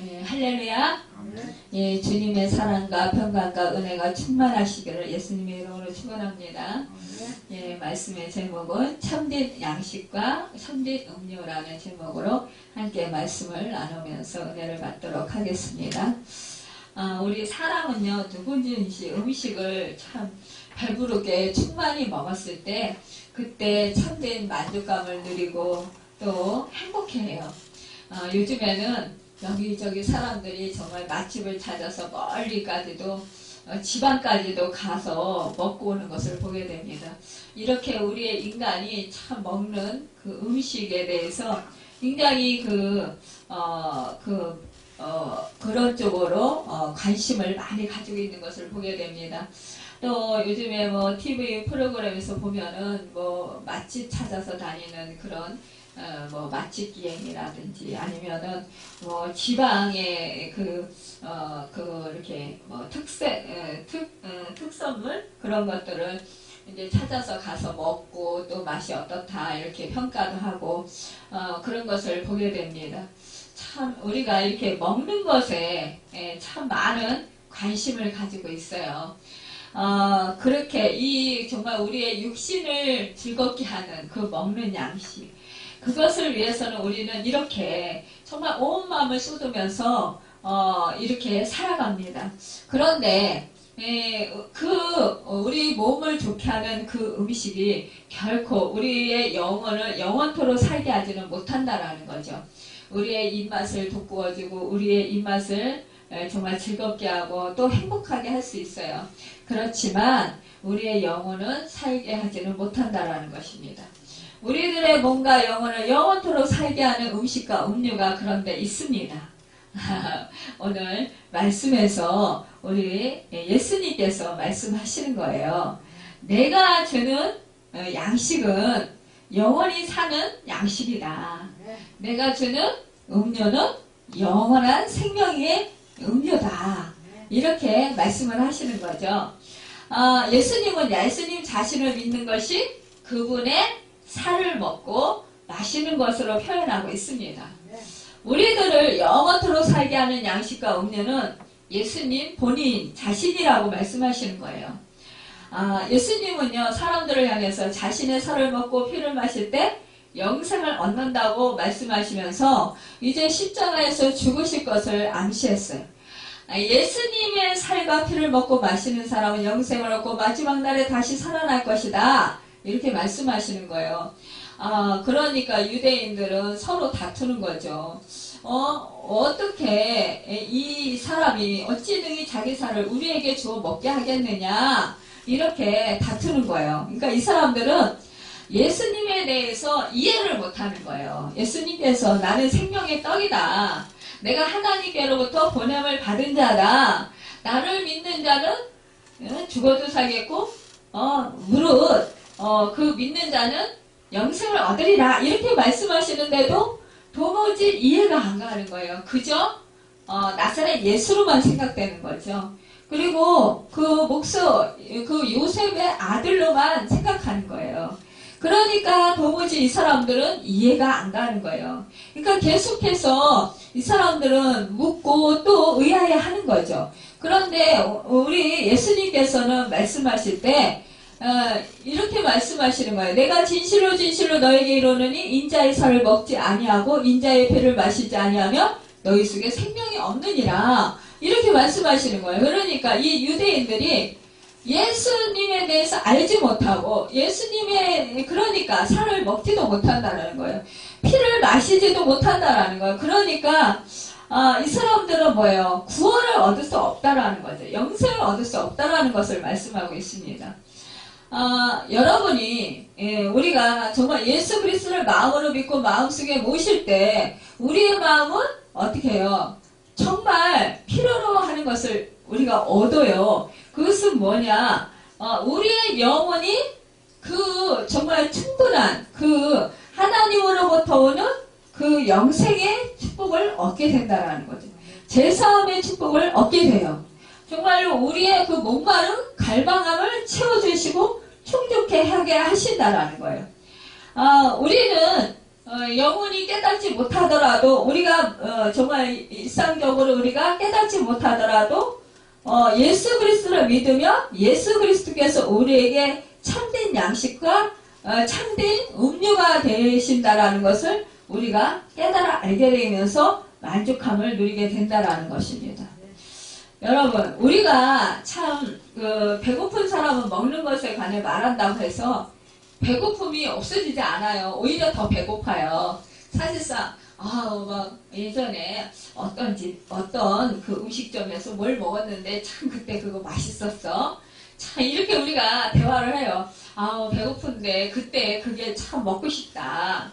예, 할렐루야. 예, 주님의 사랑과 평강과 은혜가 충만하시기를 예수님의 이름으로 축원합니다. 예, 말씀의 제목은 참된 양식과 참된 음료라는 제목으로 함께 말씀을 나누면서 은혜를 받도록 하겠습니다. 우리 사람은요, 누구든지 음식을 참 배부르게 충만히 먹었을 때 그때 참된 만족감을 누리고 또 행복해해요. 요즘에는 여기저기 사람들이 정말 맛집을 찾아서 멀리까지도 지방까지도 가서 먹고 오는 것을 보게 됩니다. 이렇게 우리의 인간이 참 먹는 그 음식에 대해서 굉장히 그런 쪽으로 관심을 많이 가지고 있는 것을 보게 됩니다. 또 요즘에 뭐 TV 프로그램에서 보면은 뭐 맛집 찾아서 다니는 그런 뭐 맛집 기행이라든지 아니면은 뭐 지방의 이렇게 뭐 특선물 그런 것들을 이제 찾아서 가서 먹고 또 맛이 어떻다 이렇게 평가도 하고 그런 것을 보게 됩니다. 참 우리가 이렇게 먹는 것에 참 많은 관심을 가지고 있어요. 그렇게 정말 우리의 육신을 즐겁게 하는 그 먹는 양식 그것을 위해서는 우리는 이렇게 정말 온 마음을 쏟으면서 이렇게 살아갑니다. 그런데 우리 몸을 좋게 하는 그 음식이 결코 우리의 영혼을 영원토록 살게 하지는 못한다라는 거죠. 우리의 입맛을 돋구어주고 우리의 입맛을 정말 즐겁게 하고 또 행복하게 할 수 있어요. 그렇지만 우리의 영혼은 살게 하지는 못한다라는 것입니다. 우리들의 몸과 영혼을 영원토록 살게 하는 음식과 음료가 그런데 있습니다. 오늘 말씀에서 우리 예수님께서 말씀하시는 거예요. 내가 주는 양식은 영원히 사는 양식이다. 내가 주는 음료는 영원한 생명의 음료다. 이렇게 말씀을 하시는 거죠. 예수님 자신을 믿는 것이 그분의 살을 먹고 마시는 것으로 표현하고 있습니다. 우리들을 영원토록 살게 하는 양식과 음료는 예수님 본인 자신이라고 말씀하시는 거예요. 예수님은요, 사람들을 향해서 자신의 살을 먹고 피를 마실 때 영생을 얻는다고 말씀하시면서 이제 십자가에서 죽으실 것을 암시했어요. 예수님의 살과 피를 먹고 마시는 사람은 영생을 얻고 마지막 날에 다시 살아날 것이다. 이렇게 말씀하시는 거예요. 그러니까 유대인들은 서로 다투는 거죠. 어떻게 이 사람이 어찌 능히 자기 살을 우리에게 주어 먹게 하겠느냐 이렇게 다투는 거예요. 그러니까 이 사람들은 예수님에 대해서 이해를 못하는 거예요. 예수님께서 나는 생명의 떡이다. 내가 하나님께로부터 보냄을 받은 자다. 나를 믿는 자는 죽어도 살겠고 무릇 그 믿는 자는 영생을 얻으리라 이렇게 말씀하시는데도 도무지 이해가 안 가는 거예요. 그저 나사렛 예수로만 생각되는 거죠. 그리고 그 요셉의 아들로만 생각하는 거예요. 그러니까 도무지 이 사람들은 이해가 안 가는 거예요. 그러니까 계속해서 이 사람들은 묻고 또 의아해하는 거죠. 그런데 우리 예수님께서는 말씀하실 때 이렇게 말씀하시는 거예요. 내가 진실로 진실로 너에게 이르노니 인자의 살을 먹지 아니하고 인자의 피를 마시지 아니하면 너희 속에 생명이 없느니라. 이렇게 말씀하시는 거예요. 그러니까 이 유대인들이 예수님에 대해서 알지 못하고 그러니까 살을 먹지도 못한다는 거예요. 피를 마시지도 못한다라는 거예요. 그러니까 이 사람들은 뭐예요? 구원을 얻을 수 없다라는 거죠. 영생을 얻을 수 없다라는 것을 말씀하고 있습니다. 여러분이 우리가 정말 예수 그리스도를 마음으로 믿고 마음속에 모실 때 우리의 마음은 어떻게 해요? 정말 필요로 하는 것을 우리가 얻어요. 그것은 뭐냐? 우리의 영혼이 정말 충분한 하나님으로부터 오는 그 영생의 축복을 얻게 된다라는 거죠. 제사함의 축복을 얻게 돼요. 정말로 우리의 그 목마른 갈망함을 채워주시고 충족해 하게 하신다라는 거예요. 우리는 영혼이 깨닫지 못하더라도 우리가 정말 일상적으로 우리가 깨닫지 못하더라도 예수 그리스도를 믿으면 예수 그리스도께서 우리에게 참된 양식과 참된 음료가 되신다라는 것을 우리가 깨달아 알게 되면서 만족함을 누리게 된다라는 것입니다. 여러분, 우리가 참 배고픈 사람은 먹는 것에 관해 말한다고 해서 배고픔이 없어지지 않아요. 오히려 더 배고파요. 사실상 막 예전에 어떤 그 음식점에서 뭘 먹었는데 참 그때 그거 맛있었어. 참 이렇게 우리가 대화를 해요. 배고픈데 그때 그게 참 먹고 싶다.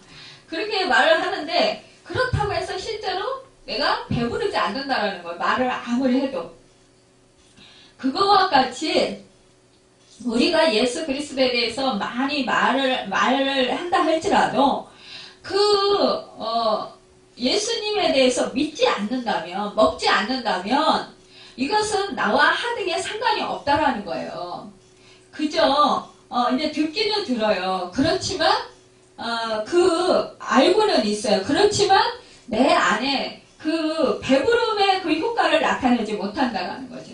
그렇게 말을 하는데 그렇다고 해서 실제로 내가 배부르지 않는다라는 거예요. 말을 아무리 해도. 그거와 같이 우리가 예수 그리스도에 대해서 많이 말을 한다 할지라도 예수님에 대해서 믿지 않는다면, 먹지 않는다면 이것은 나와 하등에 상관이 없다라는 거예요. 그저 이제 듣기는 들어요. 그렇지만 알고는 있어요. 그렇지만 내 안에 그 배부름의 그 효과를 나타내지 못한다라는 거죠.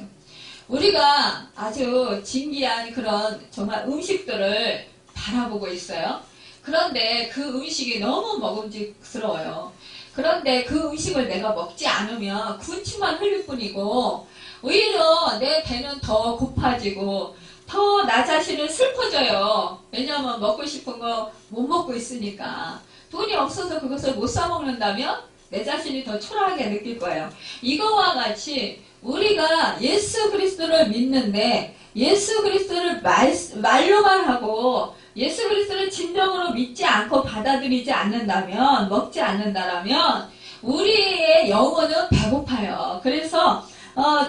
우리가 아주 진기한 그런 정말 음식들을 바라보고 있어요. 그런데 그 음식이 너무 먹음직스러워요. 그런데 그 음식을 내가 먹지 않으면 군침만 흘릴 뿐이고 오히려 내 배는 더 고파지고 더 나 자신은 슬퍼져요. 왜냐하면 먹고 싶은 거 못 먹고 있으니까. 돈이 없어서 그것을 못 사 먹는다면 내 자신이 더 초라하게 느낄 거예요. 이거와 같이 우리가 예수 그리스도를 믿는데 예수 그리스도를 말로만 하고 예수 그리스도를 진정으로 믿지 않고 받아들이지 않는다면, 먹지 않는다라면 우리의 영혼은 배고파요. 그래서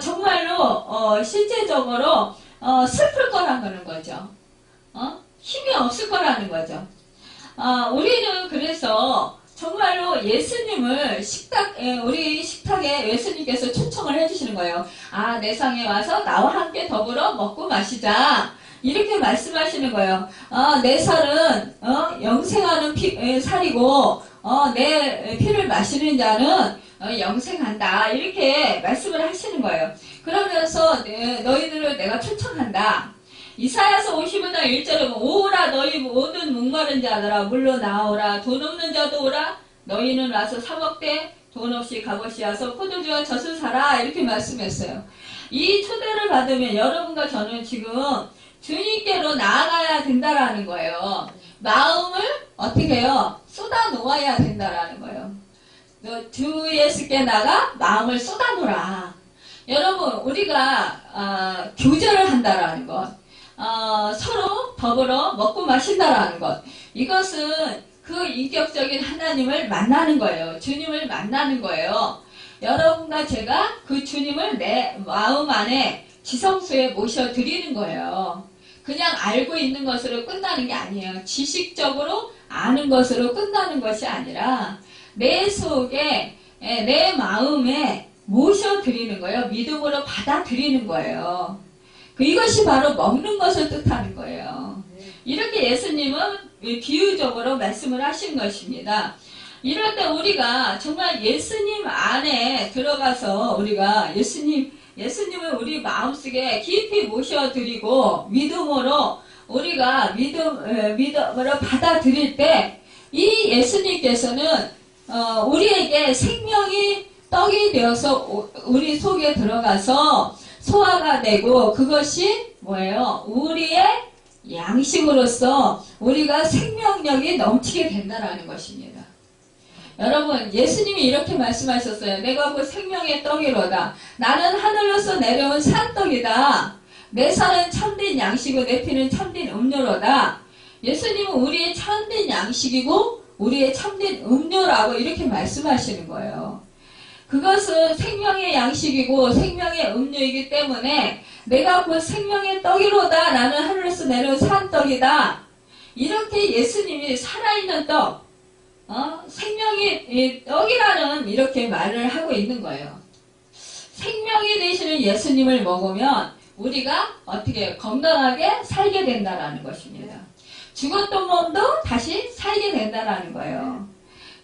정말로 실제적으로 슬플 거라는 거죠. 힘이 없을 거라는 거죠. 우리는 그래서 정말로 예수님을 우리 식탁에 예수님께서 초청을 해주시는 거예요. 내 상에 와서 나와 함께 더불어 먹고 마시자. 이렇게 말씀하시는 거예요. 내 살은 영생하는 살이고 내 피를 마시는 자는 영생한다. 이렇게 말씀을 하시는 거예요. 그러면서 너희들을 내가 초청한다. 이사야서 55장 1절에 오라 너희 모든 목마른 자들아 물로 나오라 돈 없는 자도 오라 너희는 와서 사 먹되 돈 없이 값없이 와서 포도주와 젖을 사라 이렇게 말씀했어요. 이 초대를 받으면 여러분과 저는 지금 주님께로 나아가야 된다라는 거예요. 마음을 어떻게 해요? 쏟아 놓아야 된다라는 거예요. 주 예수께 나가 마음을 쏟아 놓으라. 여러분 우리가 교제를 한다라는 것 서로 더불어 먹고 마신다라는 것. 이것은 그 인격적인 하나님을 만나는 거예요. 주님을 만나는 거예요. 여러분과 제가 그 주님을 내 마음 안에 지성소에 모셔드리는 거예요. 그냥 알고 있는 것으로 끝나는 게 아니에요. 지식적으로 아는 것으로 끝나는 것이 아니라 내 속에 내 마음에 모셔드리는 거예요. 믿음으로 받아들이는 거예요. 이것이 바로 먹는 것을 뜻하는 거예요. 이렇게 예수님은 비유적으로 말씀을 하신 것입니다. 이럴 때 우리가 정말 예수님 안에 들어가서 우리가 예수님을 우리 마음속에 깊이 모셔드리고 믿음으로 우리가 믿음으로 받아들일 때 이 예수님께서는 우리에게 생명이 떡이 되어서 우리 속에 들어가서 소화가 되고 그것이 뭐예요? 우리의 양식으로서 우리가 생명력이 넘치게 된다라는 것입니다. 여러분 예수님이 이렇게 말씀하셨어요. 내가 그 생명의 떡이로다. 나는 하늘로서 내려온 산떡이다. 내 살은 참된 양식이고 내 피는 참된 음료로다. 예수님은 우리의 참된 양식이고 우리의 참된 음료라고 이렇게 말씀하시는 거예요. 그것은 생명의 양식이고 생명의 음료이기 때문에 내가 그 생명의 떡이로다. 나는 하늘에서 내려온 산떡이다. 이렇게 예수님이 살아있는 떡, 생명의 떡이라는 이렇게 말을 하고 있는 거예요. 생명이 되시는 예수님을 먹으면 우리가 어떻게 건강하게 살게 된다라는 것입니다. 죽었던 몸도 다시 살게 된다라는 거예요.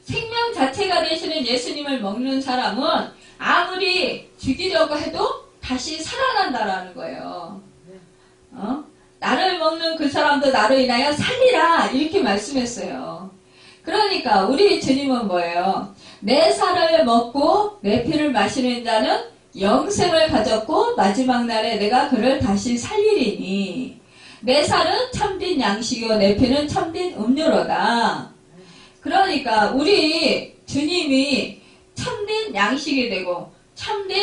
생명 자체가 되시는 예수님을 먹는 사람은 아무리 죽이려고 해도 다시 살아난다라는 거예요. 나를 먹는 그 사람도 나로 인하여 살리라 이렇게 말씀했어요. 그러니까 우리 주님은 뭐예요? 내 살을 먹고 내 피를 마시는 자는 영생을 가졌고 마지막 날에 내가 그를 다시 살리리니 내 살은 참된 양식이요 내 피는 참된 음료로다. 그러니까 우리 주님이 참된 양식이 되고 참된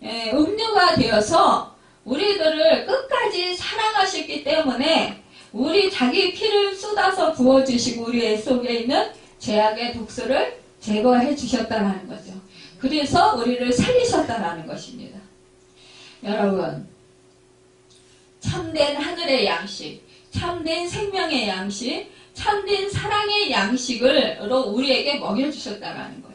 음료가 되어서 우리들을 끝까지 사랑하셨기 때문에 우리 자기 피를 쏟아서 부어주시고 우리 속에 있는 죄악의 독소를 제거해 주셨다는 거죠. 그래서 우리를 살리셨다는 것입니다. 여러분, 참된 하늘의 양식, 참된 생명의 양식, 참된 사랑의 양식으로 우리에게 먹여주셨다는 거예요.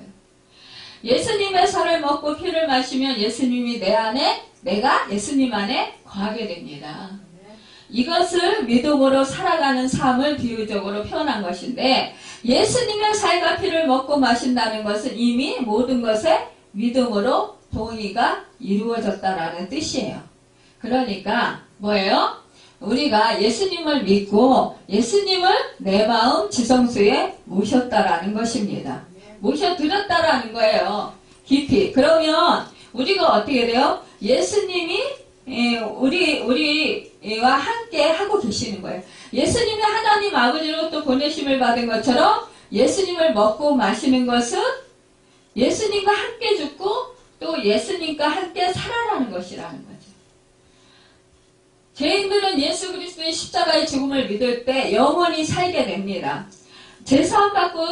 예수님의 살을 먹고 피를 마시면 예수님이 내 안에, 내가 예수님 안에 거하게 됩니다. 이것을 믿음으로 살아가는 삶을 비유적으로 표현한 것인데 예수님의 살과 피를 먹고 마신다는 것은 이미 모든 것에 믿음으로 동의가 이루어졌다라는 뜻이에요. 그러니까 뭐예요? 우리가 예수님을 믿고 예수님을 내 마음 지성소에 모셨다라는 것입니다. 모셔드렸다라는 거예요. 깊이. 그러면 우리가 어떻게 돼요? 예수님이 우리와 함께 하고 계시는 거예요. 예수님이 하나님 아버지로 또 보내심을 받은 것처럼 예수님을 먹고 마시는 것은 예수님과 함께 죽고 또 예수님과 함께 살아나는 것이라는 거죠. 죄인들은 예수 그리스도의 십자가의 죽음을 믿을 때 영원히 살게 됩니다. 죄사함 받고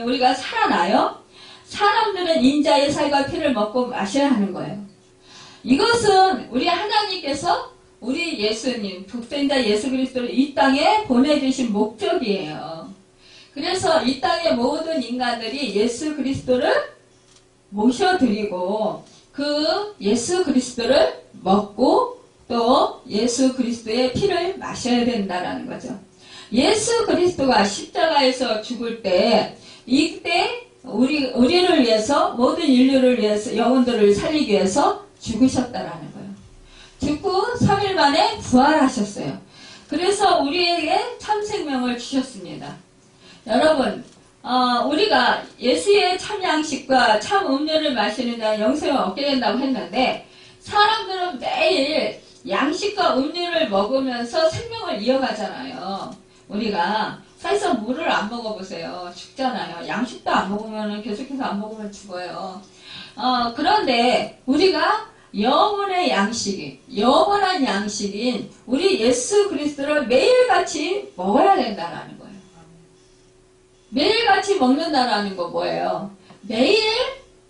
우리가 살아나요. 사람들은 인자의 살과 피를 먹고 마셔야 하는 거예요. 이것은 우리 하나님께서 우리 예수님, 독생자 예수 그리스도를 이 땅에 보내주신 목적이에요. 그래서 이 땅의 모든 인간들이 예수 그리스도를 모셔드리고 그 예수 그리스도를 먹고 또 예수 그리스도의 피를 마셔야 된다는 거죠. 예수 그리스도가 십자가에서 죽을 때 이때 우리를 위해서 모든 인류를 위해서 영혼들을 살리기 위해서 죽으셨다라는 거예요. 죽고 3일 만에 부활하셨어요. 그래서 우리에게 참 생명을 주셨습니다. 여러분, 우리가 예수의 참 양식과 참 음료를 마시는 자는 영생을 얻게 된다고 했는데 사람들은 매일 양식과 음료를 먹으면서 생명을 이어가잖아요. 우리가 사실상 물을 안 먹어보세요. 죽잖아요. 양식도 안 먹으면 계속해서 안 먹으면 죽어요. 그런데 우리가 영원한 양식인 우리 예수 그리스도를 매일같이 먹어야 된다는 거예요. 매일같이 먹는다라는 거 뭐예요? 매일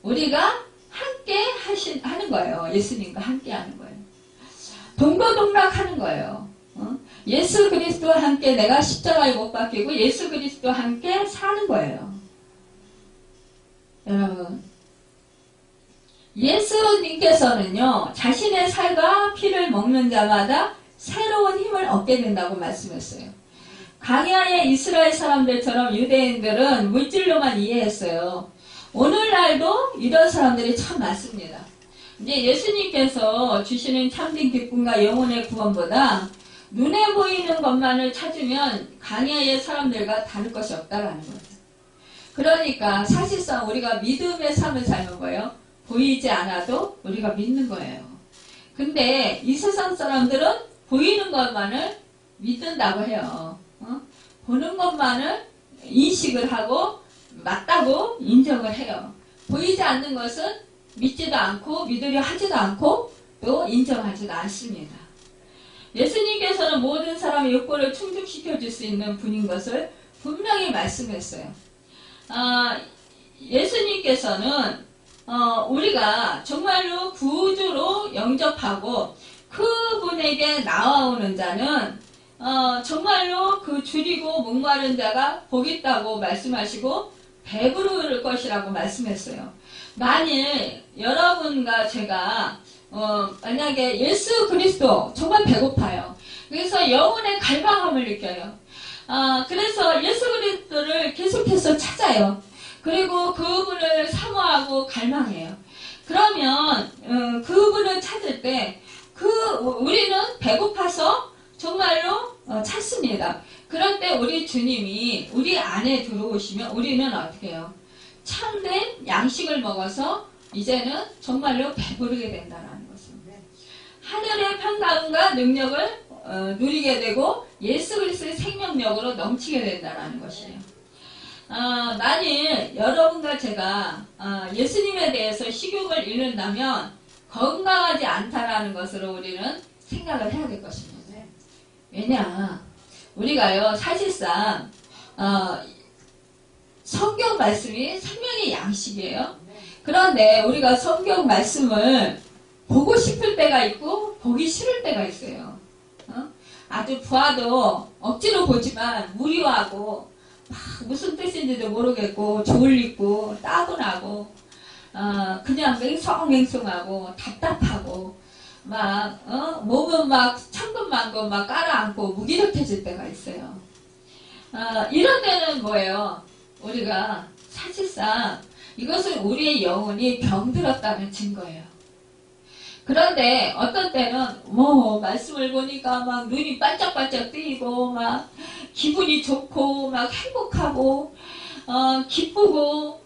우리가 함께 하는 거예요. 예수님과 함께 하는 거예요. 동거동락 하는 거예요. 예수 그리스도와 함께 내가 십자가에 못 박히고 예수 그리스도와 함께 사는 거예요. 여러분, 예수님께서는요, 자신의 살과 피를 먹는 자마다 새로운 힘을 얻게 된다고 말씀했어요. 광야의 이스라엘 사람들처럼 유대인들은 물질로만 이해했어요. 오늘날도 이런 사람들이 참 많습니다. 이제 예수님께서 주시는 참된 기쁨과 영혼의 구원보다 눈에 보이는 것만을 찾으면 광야의 사람들과 다를 것이 없다라는 거죠. 그러니까 사실상 우리가 믿음의 삶을 사는 거예요. 보이지 않아도 우리가 믿는 거예요. 근데 이 세상 사람들은 보이는 것만을 믿는다고 해요. 보는 것만을 인식을 하고 맞다고 인정을 해요. 보이지 않는 것은 믿지도 않고 믿으려 하지도 않고 또 인정하지도 않습니다. 예수님께서는 모든 사람의 욕구를 충족시켜 줄 수 있는 분인 것을 분명히 말씀했어요. 예수님께서는 우리가 정말로 구주로 영접하고 그분에게 나아오는 자는 정말로 그 줄이고 목마른 자가 복이 있다고 말씀하시고 배부를 것이라고 말씀했어요. 만일 여러분과 제가 만약에 예수 그리스도 정말 배고파요. 그래서 영혼의 갈망함을 느껴요. 그래서 예수 그리스도를 계속해서 찾아요. 그리고 그분을 사모하고 갈망해요. 그러면 그분을 찾을 때 우리는 배고파서 정말로 찾습니다. 그럴 때 우리 주님이 우리 안에 들어오시면 우리는 어떻게 해요? 참된 양식을 먹어서 이제는 정말로 배부르게 된다는 것입니다. 하늘의 평강과 능력을 누리게 되고 예수 그리스도의 생명력으로 넘치게 된다는 것이에요. 만일 여러분과 제가 예수님에 대해서 식욕을 잃는다면 건강하지 않다라는 것으로 우리는 생각을 해야 될 것입니다. 왜냐, 우리가요 사실상 성경 말씀이 생명의 양식이에요. 그런데 우리가 성경 말씀을 보고 싶을 때가 있고 보기 싫을 때가 있어요. 아주 부하도 억지로 보지만 무료하고 무슨 뜻인지도 모르겠고 졸리고 따분하고 그냥 맹성맹성하고 답답하고 몸은 막 천근만근 막 깔아앉고 무기력해질 때가 있어요. 이런 때는 뭐예요? 우리가 사실상 이것은 우리의 영혼이 병들었다는 증거예요. 그런데 어떤 때는 말씀을 보니까 막 눈이 반짝반짝 뜨이고 막 기분이 좋고 막 행복하고 기쁘고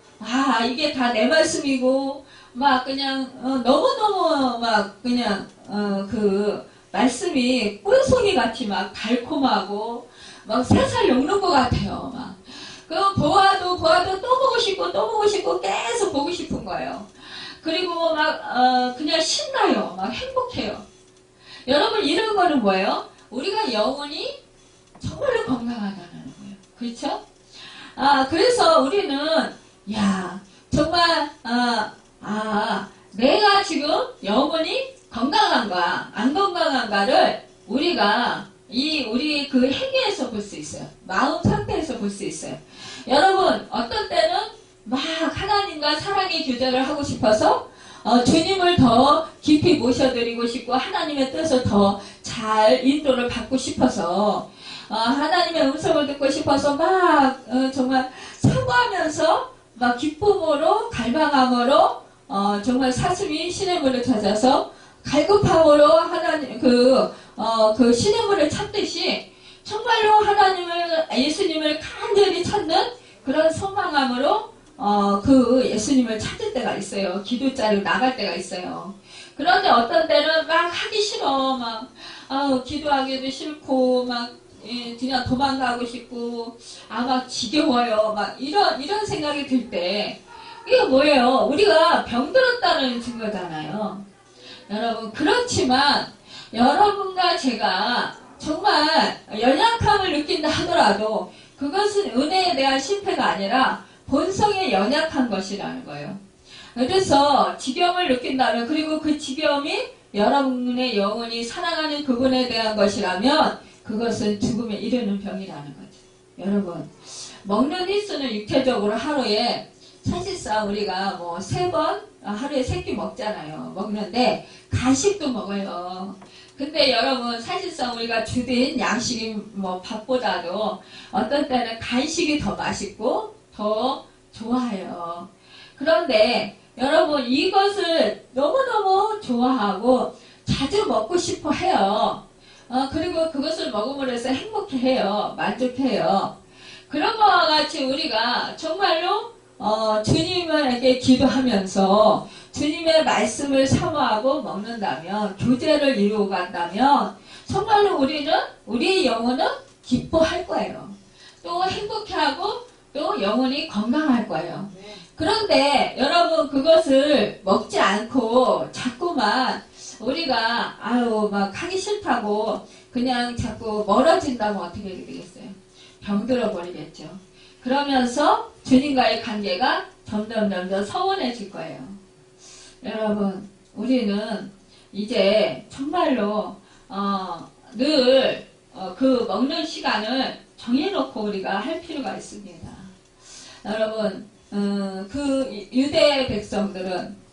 이게 다 내 말씀이고 막 그냥 너무너무 막 그냥 그 말씀이 꿀송이 같이 막 달콤하고 막 살살 녹는 것 같아요. 막 보아도 또 보고 싶고 계속 보고 싶은 거예요. 그리고 막 그냥 신나요. 막 행복해요. 여러분 이런 거는 뭐예요? 우리가 영혼이 정말로 건강하다는 거예요. 그렇죠? 그래서 우리는 정말 내가 지금 영혼이 건강한가 안 건강한가를 우리가 우리 그 행위에서 볼 수 있어요. 마음 상태에서 볼 수 있어요. 여러분 어떤 때는 막 하나님과 사랑의 교제를 하고 싶어서 주님을 더 깊이 모셔드리고 싶고 하나님의 뜻을 더 잘 인도를 받고 싶어서 하나님의 음성을 듣고 싶어서 막 정말 사모하면서 막 기쁨으로 갈망함으로 정말 사슴이 시냇물을 찾아서 갈급함으로 하나님 그 시냇물을 찾듯이 정말로 예수님을 간절히 찾는 그런 소망함으로 그 예수님을 찾을 때가 있어요. 기도자로 나갈 때가 있어요. 그런데 어떤 때는 막 하기 싫어. 막 기도하기도 싫고 막 그냥 도망가고 싶고 막 지겨워요. 막 이런 생각이 들 때 이게 뭐예요? 우리가 병들었다는 증거잖아요. 여러분 그렇지만 여러분과 제가 정말 연약함을 느낀다 하더라도 그것은 은혜에 대한 실패가 아니라 본성에 연약한 것이라는 거예요. 그래서 지병을 느낀다면 그리고 그 지병이 여러분의 영혼이 사랑하는 그분에 대한 것이라면 그것은 죽음에 이르는 병이라는 거죠. 여러분 먹는 횟수는 육체적으로 하루에 사실상 우리가 3번 하루에 3끼 먹잖아요. 먹는데 간식도 먹어요. 근데 여러분 사실상 우리가 주된 양식이 밥보다도 어떤 때는 간식이 더 맛있고 더 좋아요. 그런데 여러분 이것을 너무너무 좋아하고 자주 먹고 싶어 해요. 그리고 그것을 먹음으로 해서 행복해해요. 만족해요. 그런 것과 같이 우리가 정말로 주님에게 기도하면서 주님의 말씀을 사모하고 먹는다면 교제를 이루어 간다면 정말로 우리의 영혼은 기뻐할 거예요. 또 행복해하고 또 영혼이 건강할 거예요. 그런데 여러분 그것을 먹지 않고 자꾸만 우리가 막 하기 싫다고 그냥 자꾸 멀어진다면 어떻게 되겠어요? 병들어 버리겠죠. 그러면서 주님과의 관계가 점점 서운해질 거예요. 여러분 우리는 이제 정말로 늘 그 먹는 시간을 정해놓고 우리가 할 필요가 있습니다. 여러분 그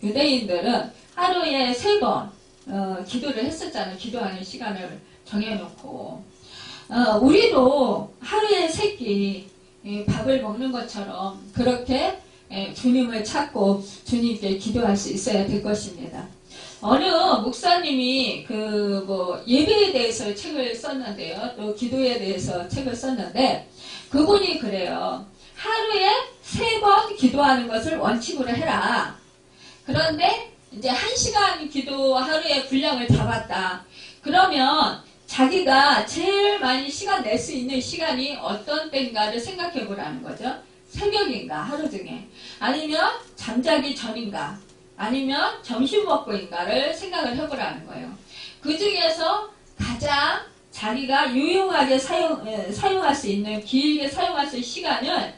유대인들은 하루에 3번 기도를 했었잖아요. 기도하는 시간을 정해놓고 우리도 하루에 3끼 밥을 먹는 것처럼 그렇게 주님을 찾고 주님께 기도할 수 있어야 될 것입니다. 어느 목사님이 예배에 대해서 책을 썼는데요. 또 기도에 대해서 책을 썼는데 그분이 그래요. 하루에 3번 기도하는 것을 원칙으로 해라. 그런데 이제 1시간 기도 하루에 분량을 잡았다. 그러면 자기가 제일 많이 시간 낼 수 있는 시간이 어떤 때인가를 생각해 보라는 거죠. 새벽인가 하루 중에 아니면 잠자기 전인가 아니면 점심 먹고인가를 생각을 해보라는 거예요. 그 중에서 가장 자기가 유용하게 사용할 수 있는 길게 사용할 수 있는 시간을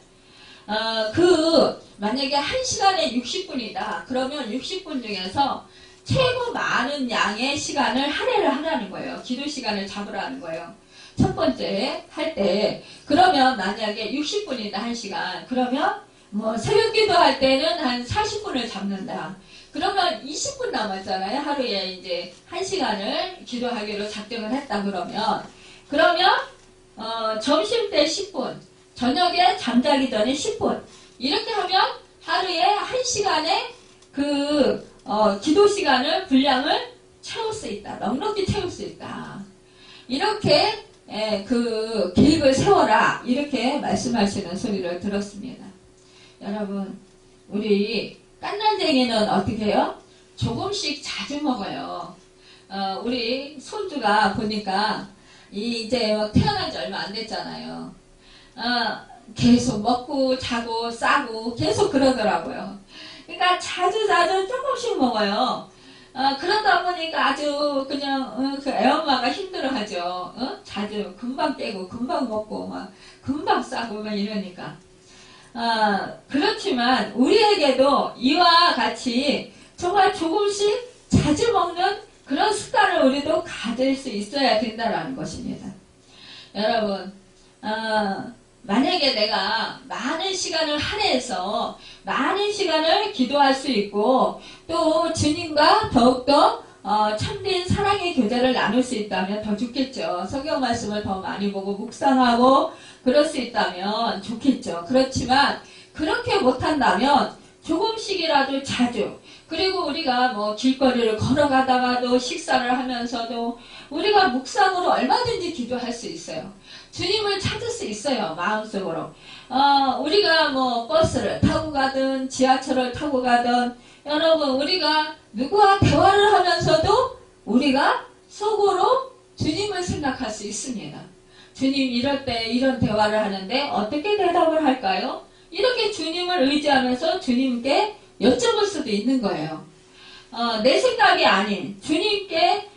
만약에 1시간에 60분이다. 그러면 60분 중에서 최고 많은 양의 시간을 할애를 하라는 거예요. 기도 시간을 잡으라는 거예요. 첫 번째 할 때 그러면 만약에 60분이다 1시간 그러면 새벽 기도할 때는 한 40분을 잡는다. 그러면 20분 남았잖아요. 하루에 이제 1시간을 기도하기로 작정을 했다 그러면 점심 때 10분 저녁에 잠자기 전에 10분 이렇게 하면 하루에 1시간의 기도 시간을 분량을 채울 수 있다. 넉넉히 채울 수 있다. 이렇게 계획을 세워라. 이렇게 말씀하시는 소리를 들었습니다. 여러분, 우리 깐난쟁이는 어떻게 해요? 조금씩 자주 먹어요. 우리 손주가 보니까 이제 태어난 지 얼마 안 됐잖아요. 계속 먹고 자고 싸고 계속 그러더라고요. 그러니까 자주 조금씩 먹어요. 그러다 보니까 아주 그냥 애엄마가 힘들어하죠. 자주 금방 깨고 금방 먹고 막 금방 싸고 막 이러니까. 그렇지만 우리에게도 이와 같이 정말 조금씩 자주 먹는 그런 습관을 우리도 가질 수 있어야 된다는 것입니다. 여러분, 만약에 내가 많은 시간을 할애해서 많은 시간을 기도할 수 있고 또 주님과 더욱더 참된 사랑의 교제를 나눌 수 있다면 더 좋겠죠. 성경 말씀을 더 많이 보고 묵상하고 그럴 수 있다면 좋겠죠. 그렇지만 그렇게 못한다면 조금씩이라도 자주 그리고 우리가 길거리를 걸어가다가도 식사를 하면서도 우리가 묵상으로 얼마든지 기도할 수 있어요. 주님을 찾을 수 있어요. 마음속으로. 우리가 버스를 타고 가든 지하철을 타고 가든 여러분 우리가 누구와 대화를 하면서도 우리가 속으로 주님을 생각할 수 있습니다. 주님 이럴 때 이런 대화를 하는데 어떻게 대답을 할까요? 이렇게 주님을 의지하면서 주님께 여쭤볼 수도 있는 거예요. 내 생각이 아닌 주님께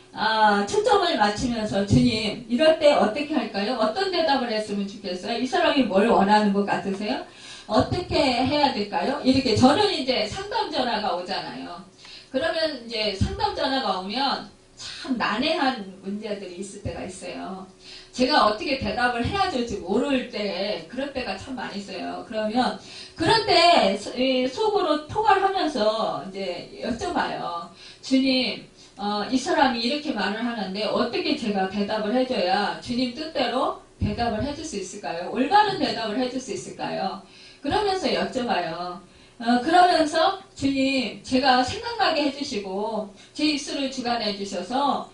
초점을 맞추면서 주님 이럴 때 어떻게 할까요? 어떤 대답을 했으면 좋겠어요? 이 사람이 뭘 원하는 것 같으세요? 어떻게 해야 될까요? 이렇게 저는 이제 상담 전화가 오잖아요. 그러면 이제 상담 전화가 오면 참 난해한 문제들이 있을 때가 있어요. 제가 어떻게 대답을 해야 될지 모를 때 그럴 때가 참 많이 있어요. 그러면 그럴 때 속으로 통화를 하면서 이제 여쭤봐요. 주님 이 사람이 이렇게 말을 하는데 어떻게 제가 대답을 해줘야 주님 뜻대로 대답을 해줄 수 있을까요? 올바른 대답을 해줄 수 있을까요? 그러면서 여쭤봐요. 그러면서 주님 제가 생각나게 해주시고 제 입술을 주관해 주셔서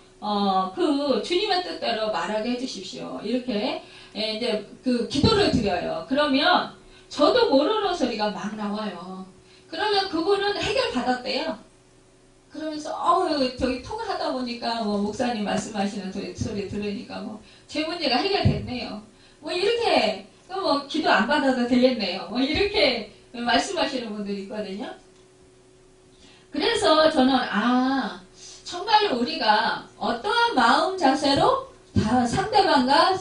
주님의 뜻대로 말하게 해주십시오. 이렇게 이제 기도를 드려요. 그러면 저도 모르는 소리가 막 나와요. 그러면 그분은 해결 받았대요. 그러면서 저기 통화하다 보니까 목사님 말씀하시는 소리 들으니까 제 문제가 해결됐네요. 이렇게 기도 안 받아도 되겠네요. 이렇게 말씀하시는 분들이 있거든요. 그래서 저는 정말로 우리가 어떠한 마음 자세로 상대방과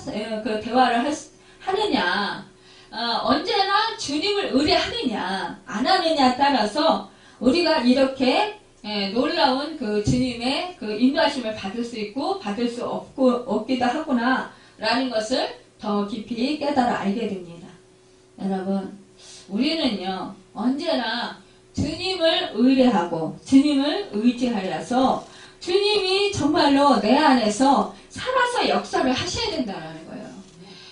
대화를 하느냐, 언제나 주님을 의뢰하느냐 안 하느냐에 따라서 우리가 이렇게 놀라운 주님의 인도하심을 받을 수 있고 받을 수 없기도 하구나 라는 것을 더 깊이 깨달아 알게 됩니다. 여러분 우리는요 언제나 주님을 의뢰하고 주님을 의지하여서 주님이 정말로 내 안에서 살아서 역사를 하셔야 된다는 거예요.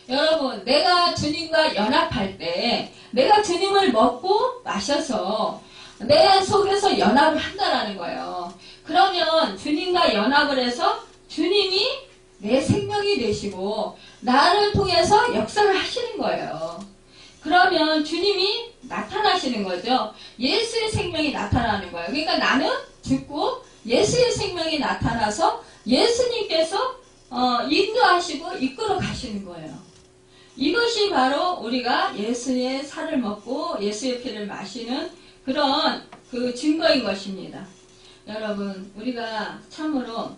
여러분, 내가 주님과 연합할 때, 내가 주님을 먹고 마셔서 내 속에서 연합을 한다라는 거예요. 그러면 주님과 연합을 해서 주님이 내 생명이 되시고 나를 통해서 역사를 하시는 거예요. 그러면 주님이 나타나시는 거죠. 예수의 생명이 나타나는 거예요. 그러니까 나는 죽고 예수의 생명이 나타나서 예수님께서 인도하시고 이끌어 가시는 거예요. 이것이 바로 우리가 예수의 살을 먹고 예수의 피를 마시는 그런 그 증거인 것입니다. 여러분, 우리가 참으로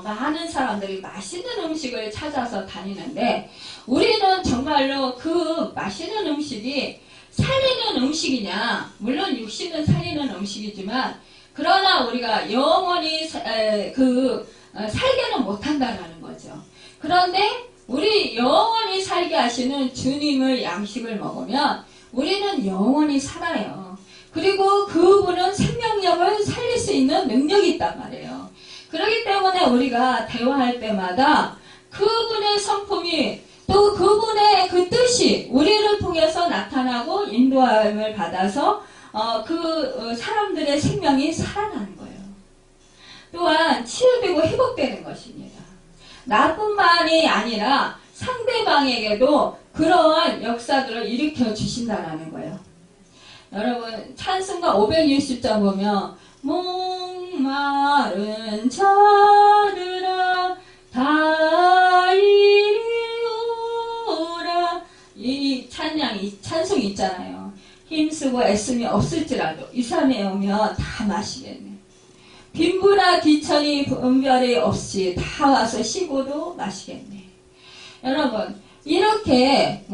많은 사람들이 맛있는 음식을 찾아서 다니는데 우리는 정말로 그 맛있는 음식이 살리는 음식이냐? 물론 육신은 살리는 음식이지만 그러나 우리가 영원히 살게는 못한다는 거죠. 그런데 우리 영원히 살게 하시는 주님의 양식을 먹으면 우리는 영원히 살아요. 그리고 그분은 생명력을 살릴 수 있는 능력이 있단 말이에요. 그렇기 때문에 우리가 대화할 때마다 그분의 성품이 또 그분의 그 뜻이 우리를 통해서 나타나고 인도함을 받아서 사람들의 생명이 살아나는 거예요. 또한 치유되고 회복되는 것입니다. 나뿐만이 아니라 상대방에게도 그러한 역사들을 일으켜 주신다는 거예요. 여러분, 찬송가 560장 보면 목마른 자들아 다 이리 오라, 이 찬송이 있잖아요. 힘쓰고 애씀이 없을지라도 이 산에 오면 다 마시겠네. 빈부나 귀천이 분별이 없이 다 와서 쉬고도 마시겠네. 여러분, 이렇게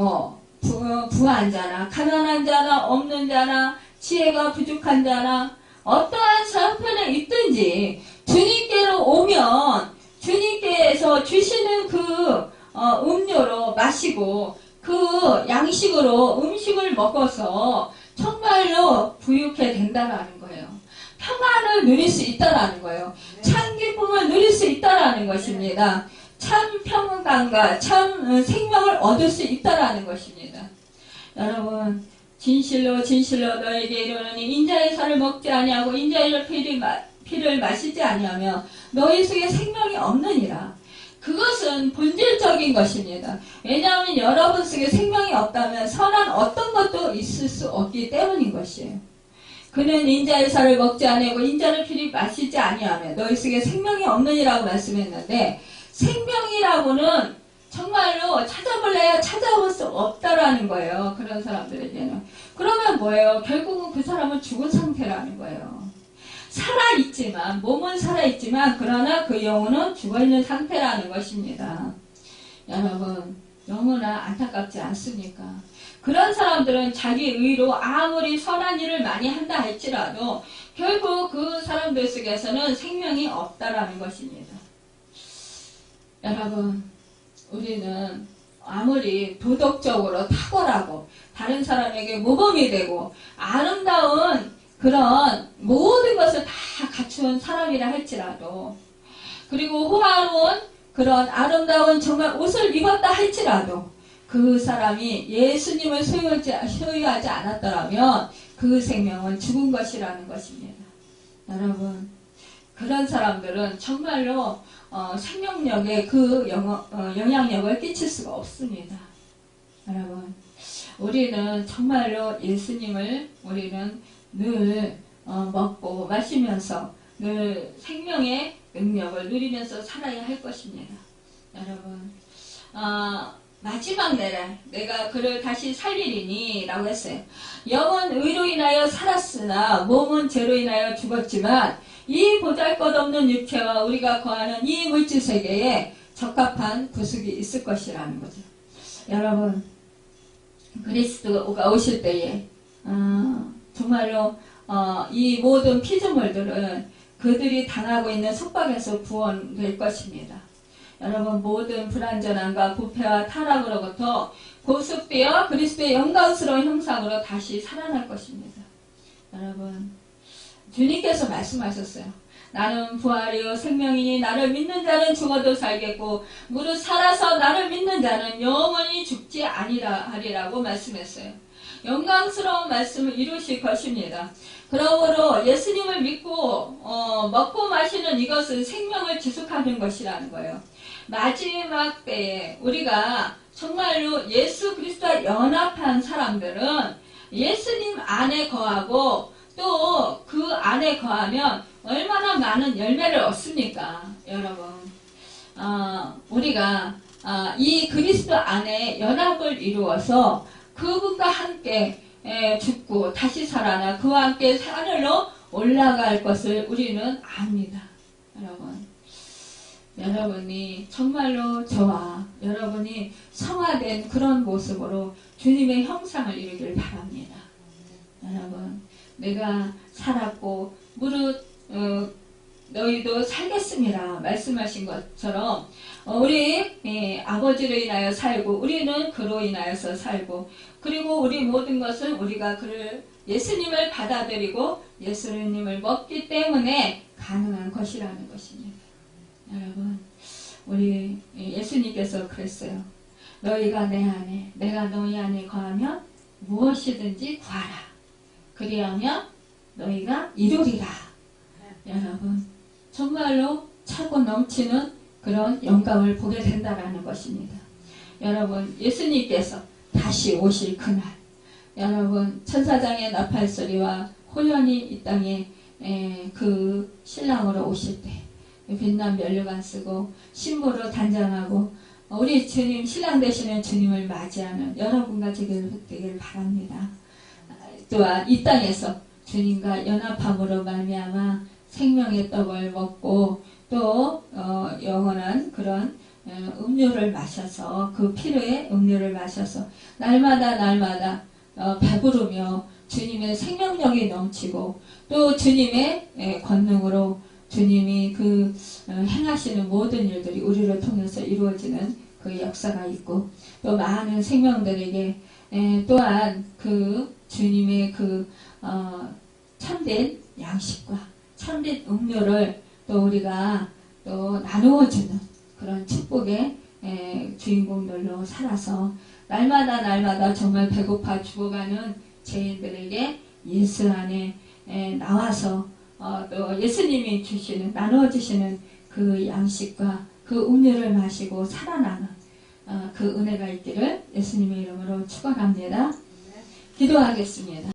부한 자나 가난한 자나 없는 자나 지혜가 부족한 자나 어떠한 형편에 있든지 주님께로 오면 주님께서 주시는 그 음료로 마시고 그 양식으로 음식을 먹어서 정말로 부유케 된다라는 거예요. 평안을 누릴 수 있다라는 거예요. 참 기쁨을 누릴 수 있다라는 것입니다. 참 평강과 참 생명을 얻을 수 있다라는 것입니다. 여러분, 진실로 진실로 너에게 이르노니 인자의 살을 먹지 아니하고 인자의 피를 마시지 아니하며 너희 속에 생명이 없느니라. 그것은 본질적인 것입니다. 왜냐하면 여러분 속에 생명이 없다면 선한 어떤 것도 있을 수 없기 때문인 것이에요. 그는 인자의 살을 먹지 아니하고 인자의 피를 마시지 아니하며 너희 속에 생명이 없느니라고 말씀했는데 생명이라고는 정말로 찾아볼래야 찾아볼 수 없다라는 거예요. 그런 사람들에게는. 그러면 뭐예요? 결국은 그 사람은 죽은 상태라는 거예요. 살아있지만, 몸은 살아있지만 그러나 그 영혼은 죽어있는 상태라는 것입니다. 여러분, 너무나 안타깝지 않습니까? 그런 사람들은 자기 의로 아무리 선한 일을 많이 한다 할지라도 결국 그 사람들 속에서는 생명이 없다라는 것입니다. 여러분, 우리는 아무리 도덕적으로 탁월하고 다른 사람에게 모범이 되고 아름다운 그런 모든 것을 다 갖춘 사람이라 할지라도 그리고 호화로운 그런 아름다운 정말 옷을 입었다 할지라도 그 사람이 예수님을 소유하지 않았더라면 그 생명은 죽은 것이라는 것입니다. 여러분, 그런 사람들은 정말로 생명력에 그 영향력을 끼칠 수가 없습니다. 여러분, 우리는 정말로 예수님을 우리는 늘 먹고 마시면서 늘 생명의 능력을 누리면서 살아야 할 것입니다. 여러분, 마지막 날에 내가 그를 다시 살리리니 라고 했어요. 영은 의로 인하여 살았으나 몸은 죄로 인하여 죽었지만 이 보잘것없는 육체와 우리가 거하는 이 물질세계에 적합한 구속이 있을 것이라는 거죠. 여러분, 그리스도가 오실 때에 정말로 이 모든 피조물들은 그들이 당하고 있는 속박에서 구원될 것입니다. 여러분, 모든 불완전함과 부패와 타락으로부터 구속되어 그리스도의 영광스러운 형상으로 다시 살아날 것입니다. 여러분, 주님께서 말씀하셨어요. 나는 부활이요 생명이니 나를 믿는 자는 죽어도 살겠고 무릇 살아서 나를 믿는 자는 영원히 죽지 아니하리라고 말씀했어요. 영광스러운 말씀을 이루실 것입니다. 그러므로 예수님을 믿고 먹고 마시는 이것은 생명을 지속하는 것이라는 거예요. 마지막 때에 우리가 정말로 예수 그리스도와 연합한 사람들은 예수님 안에 거하고 또 그 안에 거하면 얼마나 많은 열매를 얻습니까? 여러분 우리가 이 그리스도 안에 연합을 이루어서 그분과 함께 죽고 다시 살아나 그와 함께 하늘로 올라갈 것을 우리는 압니다. 여러분이 정말로 저와 여러분이 성화된 그런 모습으로 주님의 형상을 이루길 바랍니다. 여러분, 내가 살았고 무릇 너희도 살겠습니다. 말씀하신 것처럼 우리 아버지로 인하여 살고 우리는 그로 인하여서 살고 그리고 우리 모든 것은 우리가 그를 예수님을 받아들이고 예수님을 먹기 때문에 가능한 것이라는 것입니다. 여러분, 우리 예수님께서 그랬어요. 너희가 내 안에 내가 너희 안에 거하면 무엇이든지 구하라. 그리하면 너희가 이루리라. 여러분, 정말로 차고 넘치는 그런 영광을 보게 된다라는 것입니다. 여러분, 예수님께서 다시 오실 그날, 여러분 천사장의 나팔소리와 호연이 이 땅에 그 신랑으로 오실 때 빛난 면류관 쓰고 신부로 단장하고 우리 주님 신랑 되시는 주님을 맞이하는 여러분과 되길 바랍니다. 또한 이 땅에서 주님과 연합함으로 말미암아 생명의 떡을 먹고 또 영원한 그런 음료를 마셔서 그 피로의 음료를 마셔서 날마다 배부르며 주님의 생명력이 넘치고 또 주님의 권능으로 주님이 그 행하시는 모든 일들이 우리를 통해서 이루어지는 그 역사가 있고 또 많은 생명들에게 또한 그 주님의 그 참된 양식과 참된 음료를 또 우리가 또 나누어주는 그런 축복의 주인공들로 살아서 날마다 정말 배고파 죽어가는 죄인들에게 예수 안에 나와서 또 예수님이 주시는 나누어 주시는 그 양식과 그 음료를 마시고 살아나는 그 은혜가 있기를 예수님의 이름으로 축원합니다. 기도하겠습니다.